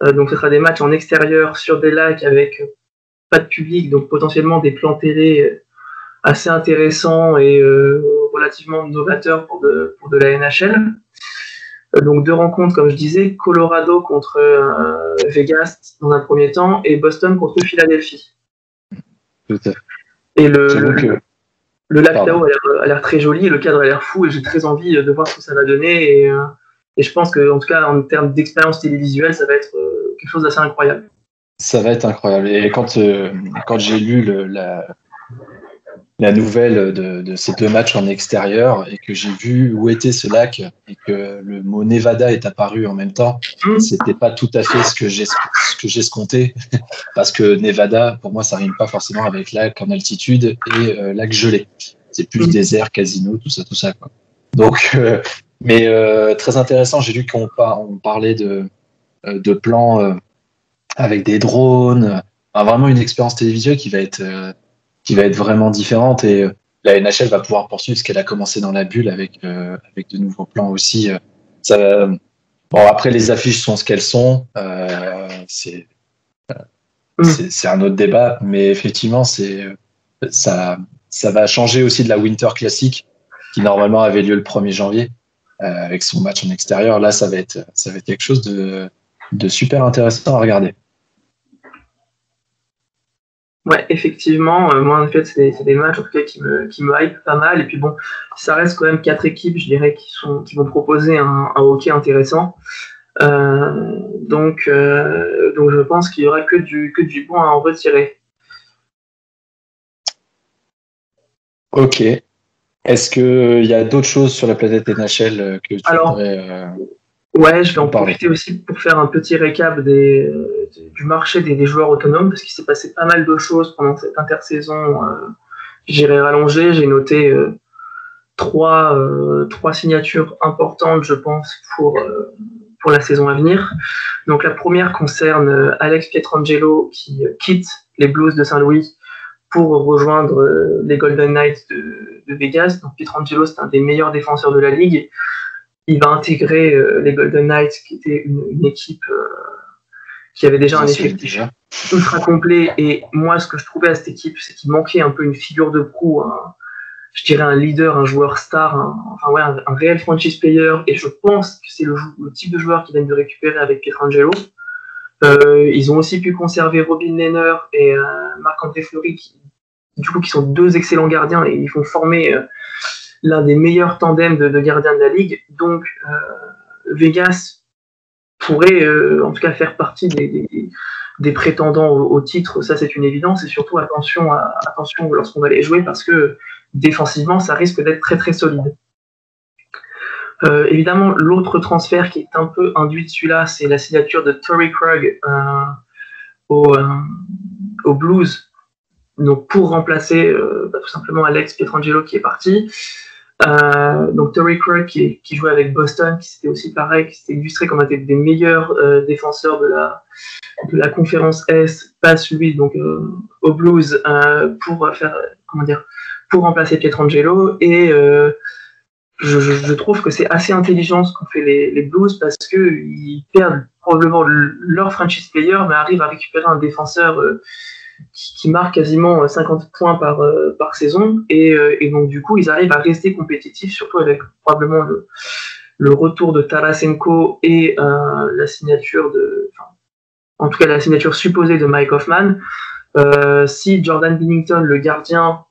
Donc ce sera des matchs en extérieur sur des lacs avec pas de public, donc potentiellement des plans télé assez intéressants et relativement novateurs pour de la NHL. Donc 2 rencontres, comme je disais, Colorado contre Vegas dans un premier temps et Boston contre Philadelphie. Tout à fait. Et le lac Tahoe a l'air très joli, le cadre a l'air fou et j'ai très envie de voir ce que ça va donner et je pense qu'en tout cas en termes d'expérience télévisuelle, ça va être quelque chose d'assez incroyable. Ça va être incroyable. Et quand j'ai lu la nouvelle de ces 2 matchs en extérieur et que j'ai vu où était ce lac et que le mot Nevada est apparu en même temps, c'était pas tout à fait ce que j'escomptais parce que Nevada, pour moi, ça rime pas forcément avec lac en altitude et lac gelé. C'est plus désert, casino, tout ça, quoi. Donc, mais très intéressant. J'ai lu qu'on parlait de plans avec des drones, vraiment une expérience télévisuelle qui va être vraiment différente et la NHL va pouvoir poursuivre ce qu'elle a commencé dans la bulle avec de nouveaux plans aussi. Après les affiches sont ce qu'elles sont, c'est un autre débat, mais effectivement ça va changer aussi de la Winter Classic qui normalement avait lieu le 1er janvier avec son match en extérieur. Là ça va être quelque chose de de super intéressant à regarder. Ouais, effectivement, moi en fait c'est des matchs en tout cas qui me hype pas mal, et puis bon, ça reste quand même 4 équipes, je dirais, qui vont proposer un hockey intéressant. Donc je pense qu'il y aura que du bon à en retirer. Ok. Est-ce qu'il y a d'autres choses sur la planète NHL que tu voudrais ouais, je vais en profiter aussi pour faire un petit récap du marché des joueurs autonomes, parce qu'il s'est passé pas mal de choses pendant cette intersaison. J'irai rallonger, j'ai noté 3 signatures importantes, je pense, pour la saison à venir. Donc la première concerne Alex Pietrangelo, qui quitte les Blues de Saint-Louis pour rejoindre les Golden Knights de Vegas. Donc Pietrangelo, c'est un des meilleurs défenseurs de la ligue. Il va intégrer les Golden Knights, qui était une équipe qui avait déjà un effectif ultra complet. Et moi, ce que je trouvais à cette équipe, c'est qu'il manquait un peu une figure de proue, je dirais un leader, un joueur star, un réel franchise player. Et je pense que c'est le type de joueur qu'ils viennent de récupérer avec Pietrangelo. Ils ont aussi pu conserver Robin Lehner et Marc-André Fleury, qui sont 2 excellents gardiens, et ils vont former l'un des meilleurs tandems de gardiens de la ligue. Donc Vegas pourrait en tout cas faire partie des prétendants au titre, ça c'est une évidence, et surtout attention lorsqu'on va les jouer, parce que défensivement ça risque d'être très très solide. Évidemment, l'autre transfert qui est un peu induit de celui-là, c'est la signature de Torrey Krug au Blues, donc pour remplacer tout simplement Alex Pietrangelo qui est parti. Donc Torrey Krug qui jouait avec Boston, qui c'était aussi pareil, qui s'était illustré comme un des meilleurs défenseurs de la conférence S, passe lui donc au Blues pour remplacer Pietrangelo. Et je trouve que c'est assez intelligent ce qu'ont fait les Blues, parce qu'ils perdent probablement leur franchise player, mais arrivent à récupérer un défenseur qui marque quasiment 50 points par saison, et donc du coup ils arrivent à rester compétitifs, surtout avec probablement le retour de Tarasenko et la signature en tout cas la signature supposée de Mike Hoffman. Si Jordan Binnington, le gardien,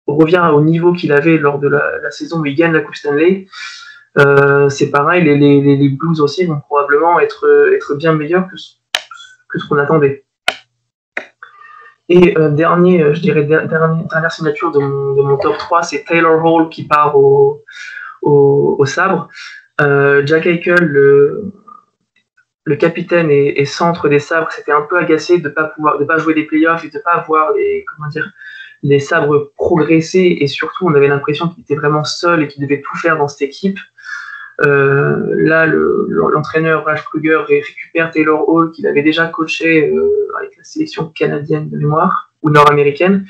revient au niveau qu'il avait lors de la saison où il gagne la Coupe Stanley, c'est pareil, les Blues aussi vont probablement être bien meilleurs que ce qu'on attendait. Et dernière signature de mon top 3, c'est Taylor Hall qui part au sabre. Jack Eichel, le capitaine et centre des sabres, s'était un peu agacé de pas jouer les playoffs et de pas voir les sabres progresser, et surtout on avait l'impression qu'il était vraiment seul et qu'il devait tout faire dans cette équipe. Là, l'entraîneur Ralph Kruger récupère Taylor Hall, qu'il avait déjà coaché avec la sélection canadienne de mémoire, ou nord-américaine.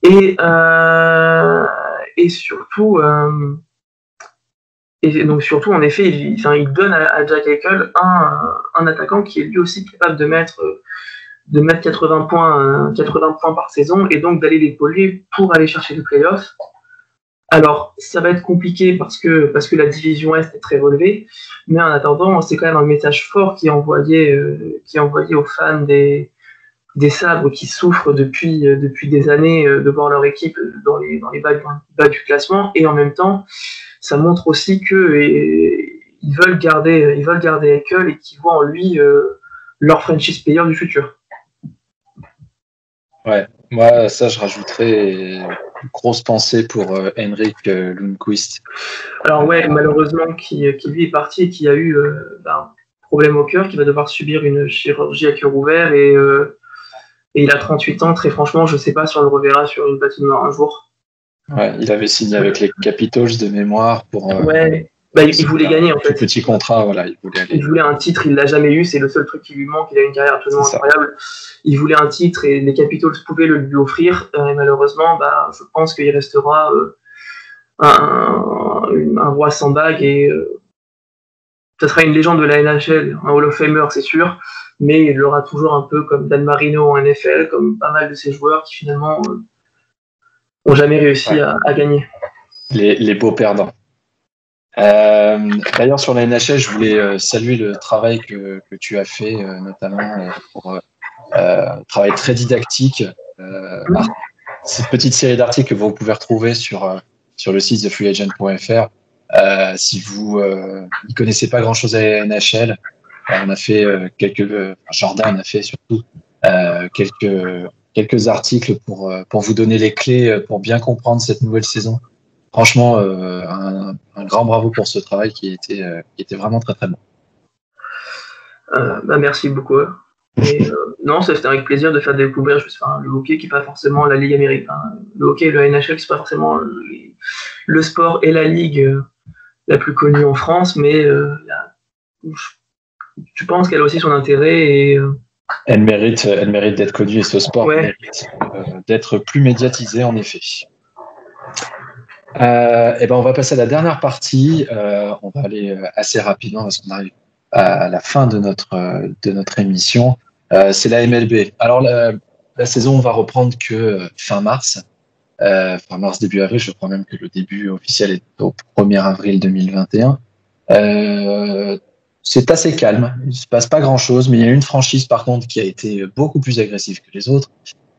Et surtout, en effet, il donne à Jack Eichel un attaquant qui est lui aussi capable de mettre 80 points par saison, et donc d'aller l'épauler pour aller chercher le playoff. Alors, ça va être compliqué parce que la division Est est très relevée, mais en attendant, c'est quand même un message fort qui est envoyé aux fans des sabres qui souffrent depuis des années de voir leur équipe dans les bas du classement, et en même temps, ça montre aussi qu'ils veulent garder Eichel et qu'ils voient en lui leur franchise player du futur. Ouais, moi ça je rajouterais une grosse pensée pour Henrik Lundqvist. Alors ouais, malheureusement qui lui est parti et qui a eu problème au cœur, qui va devoir subir une chirurgie à cœur ouvert, et il a 38 ans, très franchement je sais pas si on le reverra sur une patinoire un jour. Ouais, il avait signé avec les Capitals de mémoire pour il voulait gagner en fait. Petit contrat, voilà, il voulait un titre, il l'a jamais eu, c'est le seul truc qui lui manque, il a une carrière absolument incroyable. Il voulait un titre et les Capitals pouvaient le lui offrir, et malheureusement, je pense qu'il restera un roi sans bague, et ça sera une légende de la NHL, un Hall of Famer c'est sûr, mais il aura toujours un peu comme Dan Marino en NFL, comme pas mal de ces joueurs qui finalement n'ont jamais réussi à gagner. Les beaux perdants. D'ailleurs, sur la NHL, je voulais saluer le travail que tu as fait, notamment pour un travail très didactique. Cette petite série d'articles que vous pouvez retrouver sur le site thefreeagent.fr. Si vous ne connaissez pas grand-chose à la NHL, on a fait Jordan a fait surtout quelques articles pour vous donner les clés pour bien comprendre cette nouvelle saison. Franchement, un grand bravo pour ce travail qui était vraiment très très bon. Merci beaucoup. Et, non, c'était avec plaisir de faire découvrir le hockey qui n'est pas forcément la ligue américaine. Le hockey et le NHL, c'est pas forcément le sport et la ligue la plus connue en France, mais je pense qu'elle a aussi son intérêt et elle mérite d'être connue et ce sport mérite d'être plus médiatisé en effet. On va passer à la dernière partie. On va aller assez rapidement parce qu'on arrive à la fin de notre émission. C'est la MLB. Alors la saison va reprendre que fin mars, début avril. Je crois même que le début officiel est au 1er avril 2021. C'est assez calme, il ne se passe pas grand-chose, mais il y a une franchise par contre qui a été beaucoup plus agressive que les autres,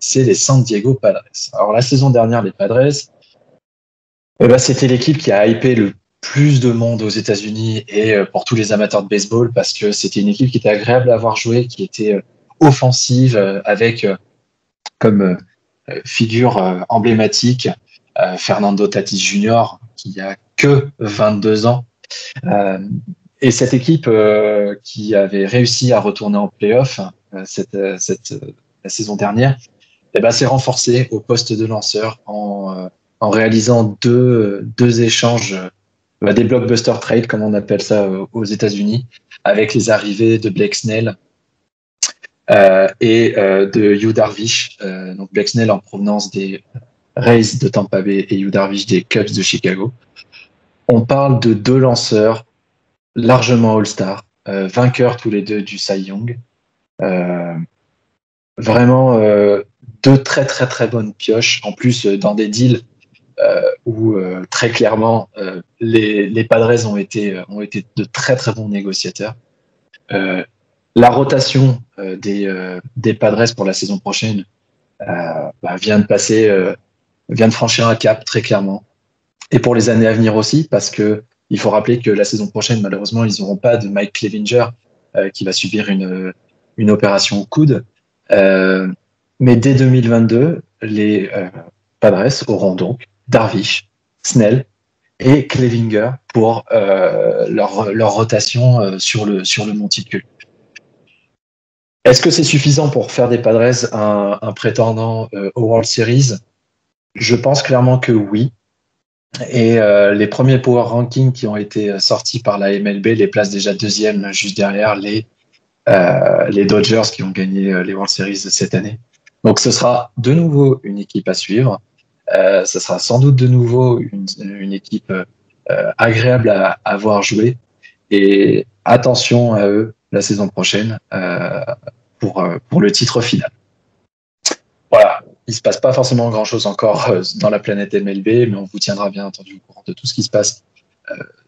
c'est les San Diego Padres. Alors la saison dernière, les Padres, c'était l'équipe qui a hypé le plus de monde aux États-Unis et pour tous les amateurs de baseball parce que c'était une équipe qui était agréable à avoir joué, qui était offensive avec comme figure emblématique Fernando Tatis Jr. qui a que 22 ans. Et cette équipe qui avait réussi à retourner en play-off la saison dernière, s'est renforcée au poste de lanceur en réalisant deux échanges, des blockbuster trades comme on appelle ça aux États-Unis, avec les arrivées de Blake Snell et de Yu Darvish. Donc Blake Snell en provenance des Rays de Tampa Bay et Yu Darvish des Cubs de Chicago. On parle de deux lanceurs largement All-Star, vainqueurs tous les deux du Cy Young. Vraiment deux très très très bonnes pioches, en plus dans des deals où très clairement les Padres ont été de très très bons négociateurs. La rotation des Padres pour la saison prochaine vient de franchir un cap très clairement, et pour les années à venir aussi, parce que il faut rappeler que la saison prochaine, malheureusement, ils n'auront pas de Mike Clevinger qui va subir une opération au coude. Mais dès 2022, les Padres auront donc Darvish, Snell et Clevinger pour leur rotation sur le monticule. Est-ce que c'est suffisant pour faire des Padres un prétendant au World Series ? Je pense clairement que oui. Et les premiers power rankings qui ont été sortis par la MLB les placent déjà deuxième, juste derrière les Dodgers qui ont gagné les World Series cette année. Donc ce sera de nouveau une équipe à suivre. Ce sera sans doute de nouveau une équipe agréable à voir jouer. Et attention à eux la saison prochaine pour le titre final. Voilà. Il ne se passe pas forcément grand-chose encore dans la planète MLB, mais on vous tiendra bien entendu au courant de tout ce qui se passe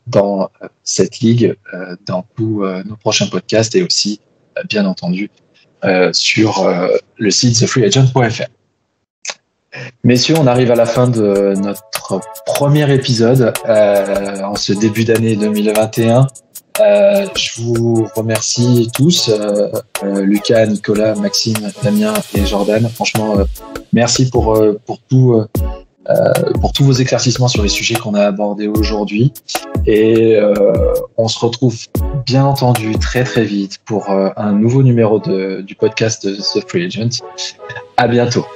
dans cette ligue, dans tous nos prochains podcasts et aussi, bien entendu, sur le site thefreeagent.fr. Messieurs, on arrive à la fin de notre premier épisode en ce début d'année 2021. Je vous remercie tous, Lucas, Nicolas, Maxime, Damien et Jordan. Franchement, merci pour tous vos éclaircissements sur les sujets qu'on a abordés aujourd'hui. Et on se retrouve bien entendu très très vite pour un nouveau numéro du podcast de The Free Agent. À bientôt.